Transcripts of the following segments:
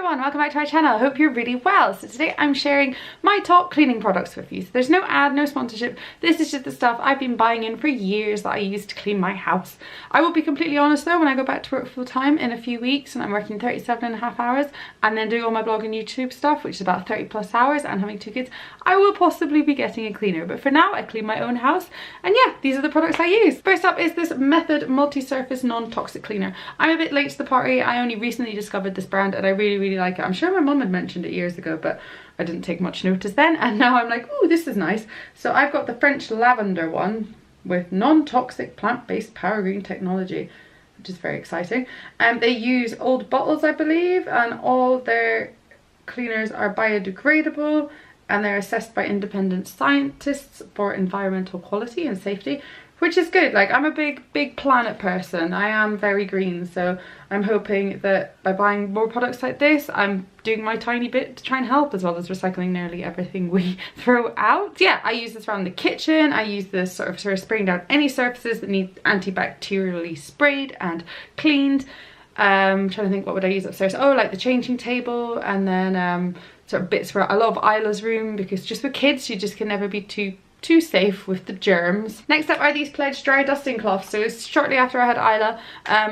everyone, welcome back to my channel. I hope you're really well. So today I'm sharing my top cleaning products with you. So there's no ad, no sponsorship. This is just the stuff I've been buying in for years that I use to clean my house. I will be completely honest though, when I go back to work full time in a few weeks and I'm working 37.5 hours and then doing all my blog and YouTube stuff, which is about 30 plus hours, and having 2 kids, I will possibly be getting a cleaner. But for now, I clean my own house. And yeah, these are the products I use. First up is this Method multi-surface non-toxic cleaner. I'm a bit late to the party. I only recently discovered this brand and I really like it. I'm sure my mum had mentioned it years ago, but I didn't take much notice then, and now I'm like, oh, this is nice. So I've got the French lavender one with non-toxic plant-based power green technology, which is very exciting. And they use old bottles, I believe, and all their cleaners are biodegradable, and they're assessed by independent scientists for environmental quality and safety, which is good. Like, I'm a big planet person. I am very green, so I'm hoping that by buying more products like this, I'm doing my tiny bit to try and help, as well as recycling nearly everything we throw out. Yeah, I use this around the kitchen. I use this sort of spraying down any surfaces that need antibacterially sprayed and cleaned. I'm trying to think, what would I use upstairs? Oh, like the changing table, and then sort of bits where I love Isla's room, because just with kids, you just can never be too safe with the germs. Next up are these Pledge dry dusting cloths. So it's shortly after I had Isla,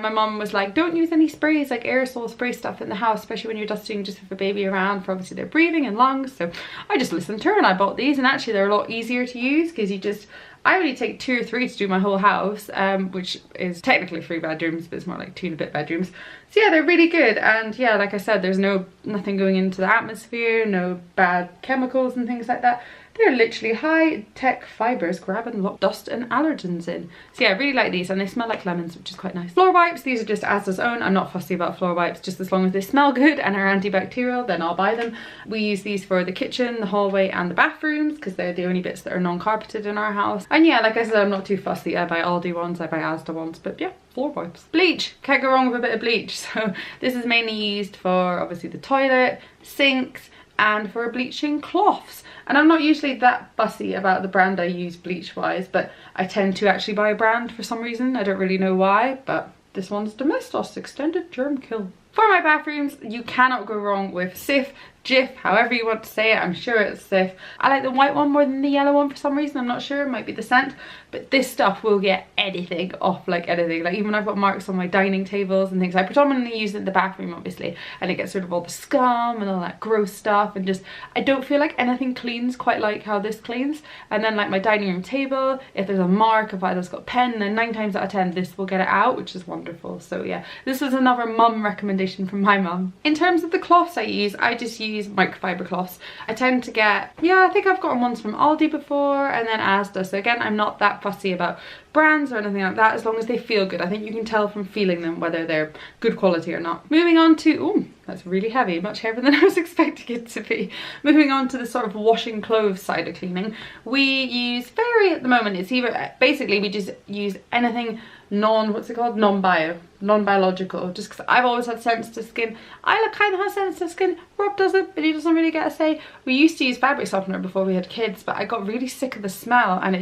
my mum was like, don't use any sprays, like aerosol spray stuff in the house, especially when you're dusting just with a baby around, for obviously their breathing and lungs. So I just listened to her and I bought these, and actually they're a lot easier to use, because I only take 2 or 3 to do my whole house, which is technically 3 bedrooms, but it's more like 2 and a bit bedrooms. So yeah, they're really good. And yeah, like I said, there's nothing going into the atmosphere, no bad chemicals and things like that. They're literally high-tech fibres, grab and lock dust and allergens in. So yeah, I really like these, and they smell like lemons, which is quite nice. Floor wipes, these are just Asda's own. I'm not fussy about floor wipes, just as long as they smell good and are antibacterial, then I'll buy them. We use these for the kitchen, the hallway and the bathrooms, because they're the only bits that are non-carpeted in our house. And yeah, like I said, I'm not too fussy. I buy Aldi ones, I buy Asda ones, but yeah, floor wipes. Bleach, can't go wrong with a bit of bleach. So this is mainly used for obviously the toilet, sinks, and for bleaching cloths. And I'm not usually that fussy about the brand I use bleach wise, but I tend to actually buy a brand for some reason. I don't really know why, but this one's Domestos Extended Germ Kill. For my bathrooms, you cannot go wrong with Cif, Jif, however you want to say it. I'm sure it's Cif. I like the white one more than the yellow one for some reason. I'm not sure, it might be the scent, but this stuff will get anything off, like anything. Like, even I've got marks on my dining tables and things. I predominantly use it in the bathroom, obviously, and it gets rid of all the scum and all that gross stuff, and just, I don't feel like anything cleans quite like how this cleans. And then like my dining room table, if there's a mark, if Isla's got a pen, then 9 times out of 10 this will get it out, which is wonderful. So yeah, this is another mum recommendation from my mum. In terms of the cloths I just use microfiber cloths. I tend to get, yeah, I think I've gotten ones from Aldi before, and then Asda. So again, I'm not that fussy about brands or anything like that, as long as they feel good. I think you can tell from feeling them whether they're good quality or not. Moving on to, oh, that's really heavy, much heavier than I was expecting it to be. Moving on to the sort of washing clothes side of cleaning, we use at the moment, it's either, basically we just use anything non-biological, just because I've always had sensitive skin. Isla kind of has sensitive skin, Rob doesn't, but he doesn't really get a say. We used to use fabric softener before we had kids, but I got really sick of the smell, and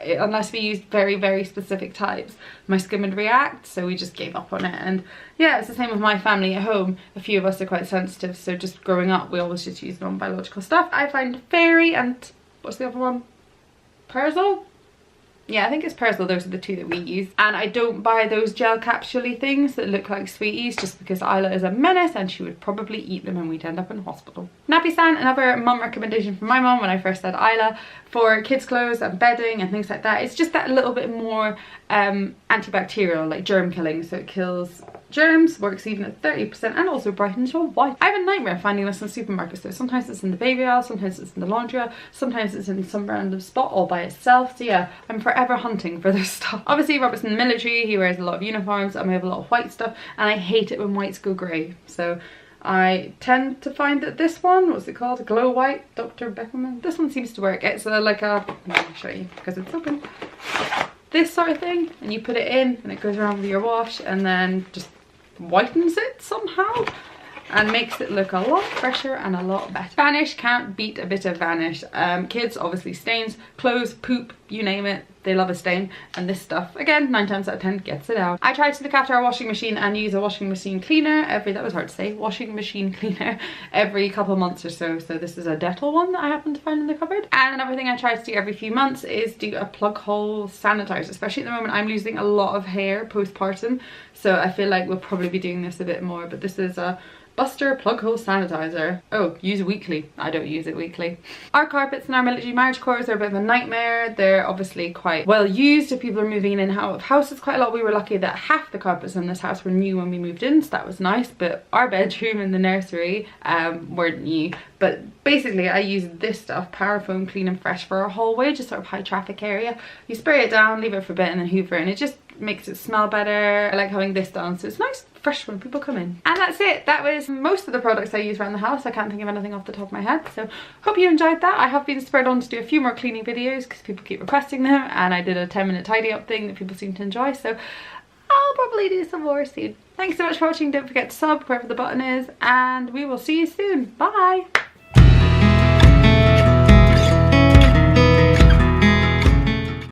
unless we used very specific types, my skin would react, so we just gave up on it. And yeah, it's the same with my family at home. A few of us are quite sensitive, so just growing up we always just use non-biological stuff. I find Fairy and what's the other one? Persil? Yeah, I think it's Persil. Those are the 2 that we use. And I don't buy those gel capsule-y things that look like sweeties, just because Isla is a menace and she would probably eat them and we'd end up in hospital. Nappy stand, another mum recommendation from my mum when I first had Isla, for kids' clothes and bedding and things like that. It's just that little bit more antibacterial, like germ killing, so it kills germs, works even at 30%, and also brightens your white. I have a nightmare finding this in supermarkets though. Sometimes it's in the baby aisle, sometimes it's in the laundry aisle, sometimes it's in some random spot all by itself. So yeah, I'm forever hunting for this stuff. Obviously Robert's in the military, he wears a lot of uniforms, and we have a lot of white stuff, and I hate it when whites go grey. So I tend to find that this one, what's it called? Glow White, Dr. Beckerman. This one seems to work. It's like a, let me show you because it's open. This sort of thing, and you put it in and it goes around with your wash and then just whitens it somehow and makes it look a lot fresher and a lot better. Vanish, can't beat a bit of Vanish. Kids, obviously stains, clothes, poop, you name it, they love a stain, and this stuff, again, 9 times out of 10 gets it out. I try to look after our washing machine and use a washing machine cleaner that was hard to say, washing machine cleaner every couple months or so. So this is a Dettol one that I happen to find in the cupboard. And another thing I try to do every few months is do a plug hole sanitizer, especially at the moment I'm losing a lot of hair postpartum. So I feel like we'll probably be doing this a bit more, but this is a Buster plug hole sanitizer. Oh, use it weekly. I don't use it weekly. Our carpets in our military marriage quarters are a bit of a nightmare. They're obviously quite well used if people are moving in and out of houses quite a lot. We were lucky that half the carpets in this house were new when we moved in, so that was nice, but our bedroom and the nursery weren't new. But basically I use this stuff, Parafoam Clean and Fresh, for our hallway, just sort of high traffic area. You spray it down, leave it for a bit, and then hoover, and it just makes it smell better. I like having this done, so it's nice fresh when people come in. And that's it. That was most of the products I use around the house. I can't think of anything off the top of my head, so hope you enjoyed that. I have been spurred on to do a few more cleaning videos because people keep requesting them, and I did a 10-minute tidy up thing that people seem to enjoy, so I'll probably do some more soon. Thanks so much for watching. Don't forget to sub wherever the button is, and we will see you soon. Bye.